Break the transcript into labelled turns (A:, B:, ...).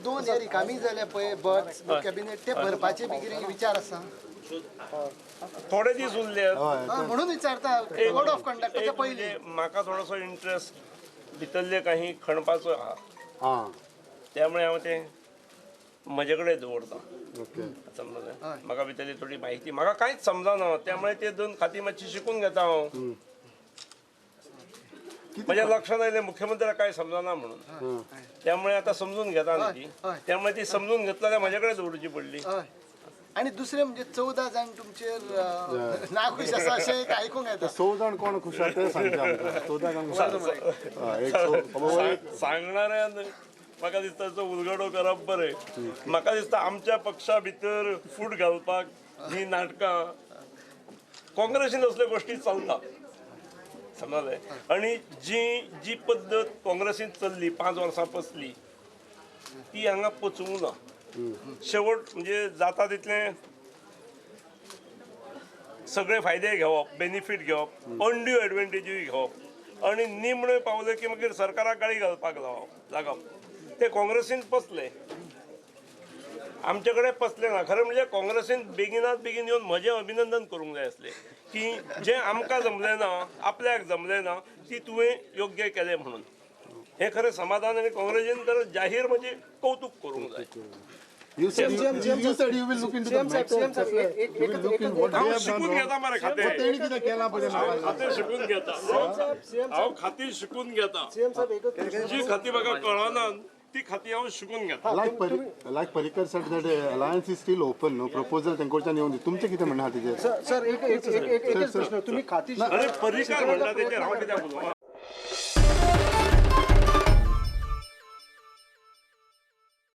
A: 2 हे रिकामी जाल्या पळय बर्ड्स कॅबिनेट ते भरपाचे बी कितें विचार आसा
B: थोडे दीस उरले
A: म्हणून विचारता कोड ऑफ कंडक्टाच्या पयलीं
B: म्हाका थोडोसो इंटरेस्ट भितरले काही खणपाचो आहा त्यामुळे हांव ते म्हजे कडेन दवरता समजलें म्हाका भितरली थोडी म्हायती म्हाका कांयच समजना त्यामुळे ते 2 खाती मातशी शिकून घेता हांव माझ्या लक्षात आयलें मुख्यमंत्र्याक काय समजना म्हणून त्यामुळे आता समजून घेता न्ही ती त्यामुळे ती समजून घेतल्यार म्हजे कडेन दवरची पडली
A: आणि दुसरे म्हणजे 14 जाण तुमचेर नाखुश आसा अशें एक आयकूंक येता
C: 14 जाण कोण खुश आसा ते सांगता आमकां 14 जाण
B: सांगणाऱ्यान म्हाका दिसता तो उलगडो करप बरें म्हाका दिसता आमच्या पक्षा भितर फूट घालपाक ही नाटकां काँग्रेसीन असल्यो गोश्टी चलता समजलें आणि जी पद्दत काँग्रेसीन चल्ली 5 वर्सां पसली ती हांगा पचूंक ना शेवट म्हणजे जाता तितलें सगळे फायदे घेवप बेनिफीट घेवप अनड्यू एडवांटेजूय घेवप आणि निमणे पावले की मागीर सरकाराक गाळी घालपाक लागप ते काँग्रेसीन पसले आमचे कडेन पसले ना खरें म्हणजे काँग्रेसीन बेगिनात बेगीन येवन म्हजें अभिनंदन करूंक जाय आसलें की जें आमकां जमलें ना आपल्याक जमलें ना ती तुवें योग्य केलें म्हणून हे खरें समाधान आनी काँग्रेसीन तर जाहीर म्हणजे कौतुक करूंक जाय
C: You said you will look into the matter.
B: हांव शिकून घेता मरे खातें
C: तेणी कितें केलां पळय
B: खातें शिकून घेता हांव खाती शिकून घेता जी खाती म्हाका कळना ती खाती हांव शिकून घेता
C: like Parikar said that alliance is still open no proposal तेंकडच्यान येवन तुमचें कितें म्हणणें आहा तेजेर
D: सर एक प्रश्न तुम्ही खाती
B: अरे परिकार म्हणटा तेचेर हांव कित्याक उलोवं